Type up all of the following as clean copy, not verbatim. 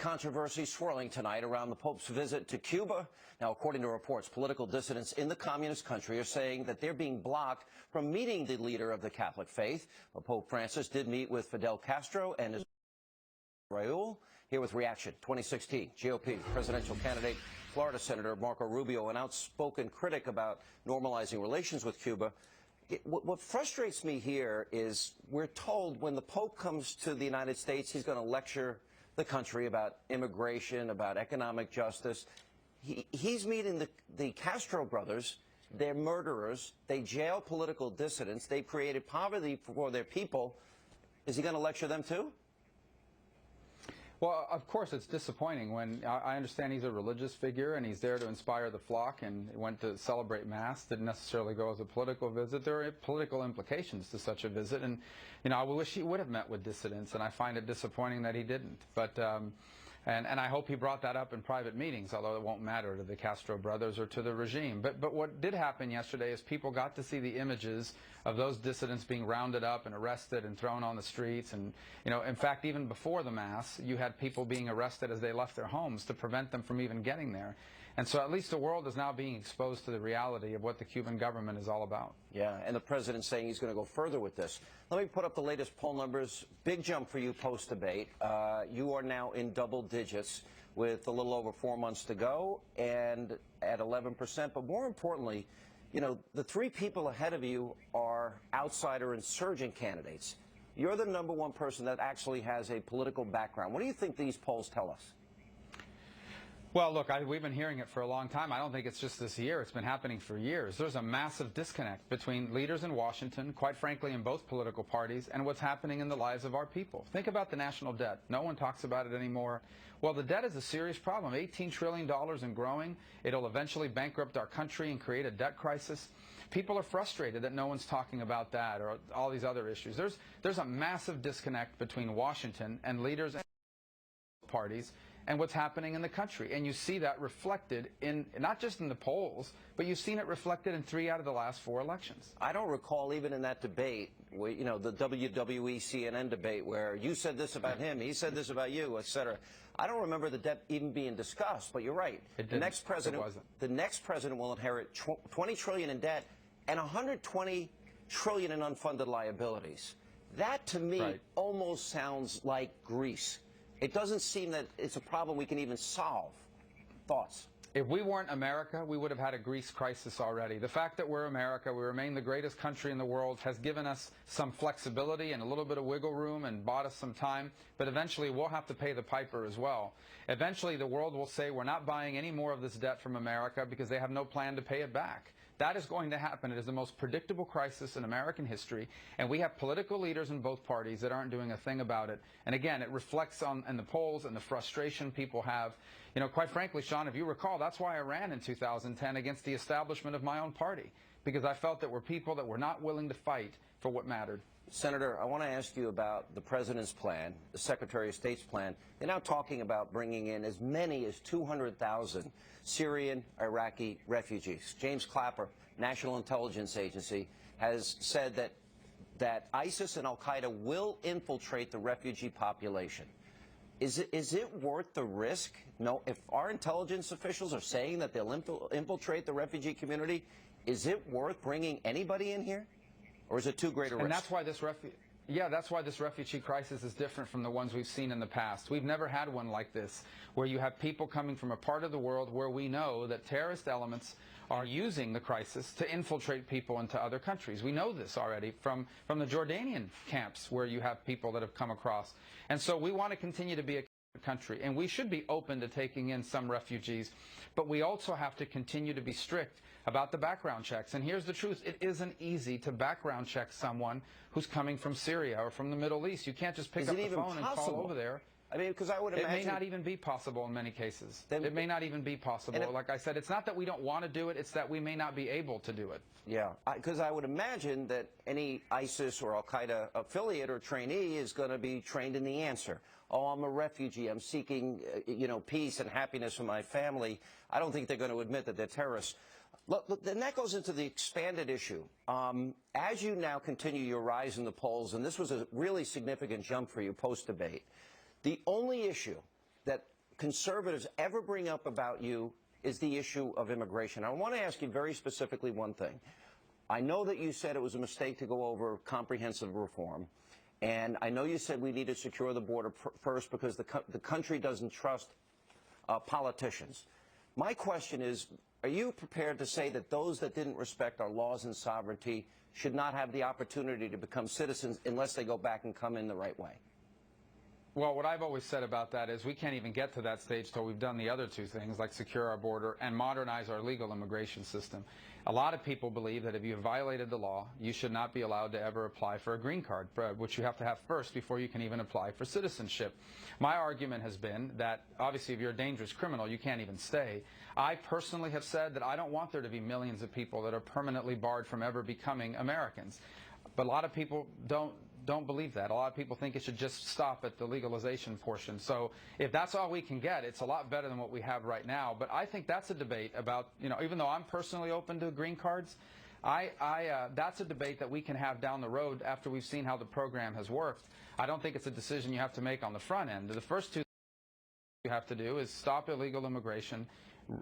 controversy swirling tonight around the Pope's visit to Cuba. Now, according to reports, political dissidents in the communist country are saying that they're being blocked from meeting the leader of the Catholic faith. Well, Pope Francis did meet with Fidel Castro and his Raul. Here with reaction. 2016 GOP presidential candidate, Florida Senator Marco Rubio, an outspoken critic about normalizing relations with Cuba. What frustrates me here is we're told when the Pope comes to the United States, he's going to lecture the country about immigration, about economic justice. He's meeting the Castro brothers. They're murderers. They jail political dissidents. They created poverty for their people. Is he going to lecture them too? Well, of course, it's disappointing when I understand he's a religious figure and he's there to inspire the flock and went to celebrate Mass, didn't necessarily go as a political visit. There are political implications to such a visit, and I wish he would have met with dissidents, and I find it disappointing that he didn't. But and I hope he brought that up in private meetings, although it won't matter to the Castro brothers or to the regime. But what did happen yesterday is people got to see the images of those dissidents being rounded up and arrested and thrown on the streets. And, in fact, even before the Mass, you had people being arrested as they left their homes to prevent them from even getting there. And so at least the world is now being exposed to the reality of what the Cuban government is all about. Yeah, and the president's saying he's going to go further with this. Let me put up the latest poll numbers. Big jump for you post-debate. You are now in double digits with a little over 4 months to go and at 11%. But more importantly, the three people ahead of you are outsider insurgent candidates. You're the #1 person that actually has a political background. What do you think these polls tell us? Well, look, we've been hearing it for a long time. I don't think it's just this year. It's been happening for years. There's a massive disconnect between leaders in Washington, quite frankly, in both political parties, and what's happening in the lives of our people. Think about the national debt. No one talks about it anymore. Well, the debt is a serious problem. $18 trillion and growing. It'll eventually bankrupt our country and create a debt crisis. People are frustrated that no one's talking about that or all these other issues. There's a massive disconnect between Washington and leaders and parties and what's happening in the country. And you see that reflected in, not just in the polls, but you've seen it reflected in 3 out of the last 4 elections. I don't recall even in that debate, where, the WWE CNN debate where you said this about him, he said this about you, etc. I don't remember the debt even being discussed, but you're right. The next president will inherit $20 trillion in debt and $120 trillion in unfunded liabilities. That to me almost sounds like Greece. It doesn't seem that it's a problem we can even solve. Thoughts? If we weren't America, we would have had a Greece crisis already. The fact that we're America, we remain the greatest country in the world, has given us some flexibility and a little bit of wiggle room and bought us some time, but eventually we'll have to pay the piper as well. Eventually the world will say we're not buying any more of this debt from America because they have no plan to pay it back. That is going to happen. It is the most predictable crisis in American history, and we have political leaders in both parties that aren't doing a thing about it. And again, it reflects in the polls and the frustration people have. Quite frankly, Sean, if you recall, that's why I ran in 2010 against the establishment of my own party, because I felt that were people that were not willing to fight for what mattered. Senator, I want to ask you about the president's plan, the Secretary of State's plan. They're now talking about bringing in as many as 200,000 Syrian, Iraqi refugees. James Clapper, National Intelligence Agency, has said that ISIS and al-Qaeda will infiltrate the refugee population. Is it worth the risk? No, if our intelligence officials are saying that they'll infiltrate the refugee community, is it worth bringing anybody in here? Or is it too great a risk? And that's why that's why this refugee crisis is different from the ones we've seen in the past. We've never had one like this, where you have people coming from a part of the world where we know that terrorist elements are using the crisis to infiltrate people into other countries. We know this already from the Jordanian camps where you have people that have come across. And so we want to continue to be a country, and we should be open to taking in some refugees, but we also have to continue to be strict about the background checks. And here's the truth. It isn't easy to background check someone who's coming from Syria or from the Middle East. You can't just pick up the phone and call over there. I mean, because I would imagine... It may not even be possible in many cases. It may not even be possible. Like I said, it's not that we don't want to do it, it's that we may not be able to do it. Yeah, because I would imagine that any ISIS or al-Qaeda affiliate or trainee is going to be trained in the answer. Oh, I'm a refugee. I'm seeking, peace and happiness for my family. I don't think they're going to admit that they're terrorists. Look, then that goes into the expanded issue. As you now continue your rise in the polls, and this was a really significant jump for you post-debate, the only issue that conservatives ever bring up about you is the issue of immigration. I want to ask you very specifically one thing. I know that you said it was a mistake to go over comprehensive reform, and I know you said we need to secure the border first because the country doesn't trust politicians. My question is, are you prepared to say that those that didn't respect our laws and sovereignty should not have the opportunity to become citizens unless they go back and come in the right way? Well, what I've always said about that is we can't even get to that stage till we've done the other two things, like secure our border and modernize our legal immigration system. A lot of people believe that if you have violated the law, you should not be allowed to ever apply for a green card, which you have to have first before you can even apply for citizenship. My argument has been that, obviously, if you're a dangerous criminal, you can't even stay. I personally have said that I don't want there to be millions of people that are permanently barred from ever becoming Americans. But a lot of people don't believe that. A lot of people think it should just stop at the legalization portion. So if that's all we can get, it's a lot better than what we have right now. But I think that's a debate about, even though I'm personally open to green cards, that's a debate that we can have down the road after we've seen how the program has worked. I don't think it's a decision you have to make on the front end. The first two you have to do is stop illegal immigration.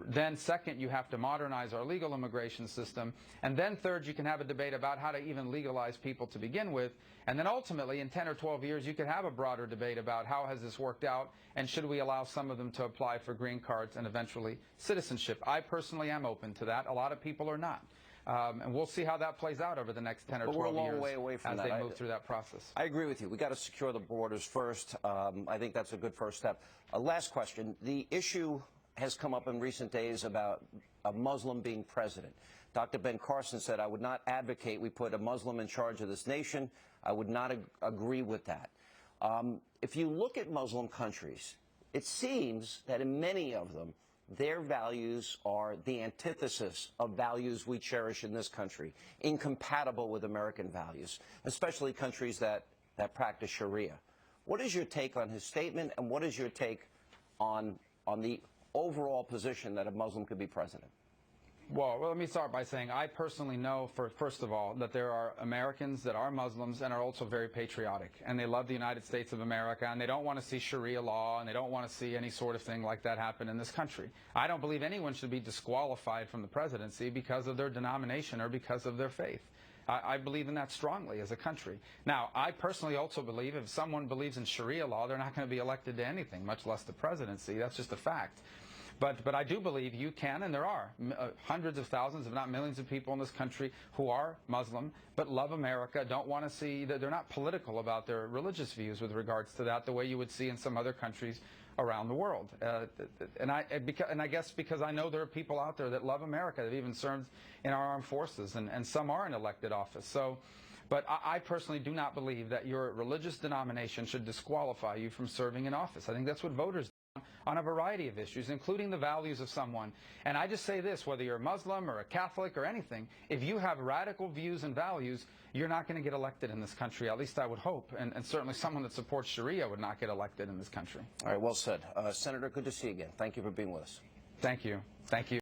Then second, you have to modernize our legal immigration system. And then third, you can have a debate about how to even legalize people to begin with. And then ultimately, in 10 or 12 years, you could have a broader debate about how has this worked out and should we allow some of them to apply for green cards and eventually citizenship. I personally am open to that. A lot of people are not. And we'll see how that plays out over the next 10 or 12 years. But we're a long way away from as that. They move through that process. I agree with you. We got to secure the borders first. I think that's a good first step. Last question. The issue has come up in recent days about a Muslim being president. Dr. Ben Carson said, I would not advocate we put a Muslim in charge of this nation. I would not agree with that. If you look at Muslim countries, it seems that in many of them, their values are the antithesis of values we cherish in this country, incompatible with American values, especially countries that practice Sharia. What is your take on his statement, and what is your take on the overall position that a Muslim could be president? Well, let me start by saying I personally know, first of all, that there are Americans that are Muslims and are also very patriotic, and they love the United States of America, and they don't want to see Sharia law, and they don't want to see any sort of thing like that happen in this country. I don't believe anyone should be disqualified from the presidency because of their denomination or because of their faith. I believe in that strongly as a country. Now, I personally also believe if someone believes in Sharia law, they're not going to be elected to anything, much less the presidency. That's just a fact. But I do believe you can, and there are hundreds of thousands, if not millions of people in this country who are Muslim, but love America, don't want to see, that they're not political about their religious views with regards to that, the way you would see in some other countries around the world. And I guess because I know there are people out there that love America, that even served in our armed forces, and some are in elected office. So, but I personally do not believe that your religious denomination should disqualify you from serving in office. I think that's what voters do on a variety of issues, including the values of someone. And I just say this, whether you're a Muslim or a Catholic or anything, if you have radical views and values, you're not going to get elected in this country. At least I would hope. And certainly someone that supports Sharia would not get elected in this country. All right, well said. Senator, good to see you again. Thank you for being with us. Thank you. Thank you.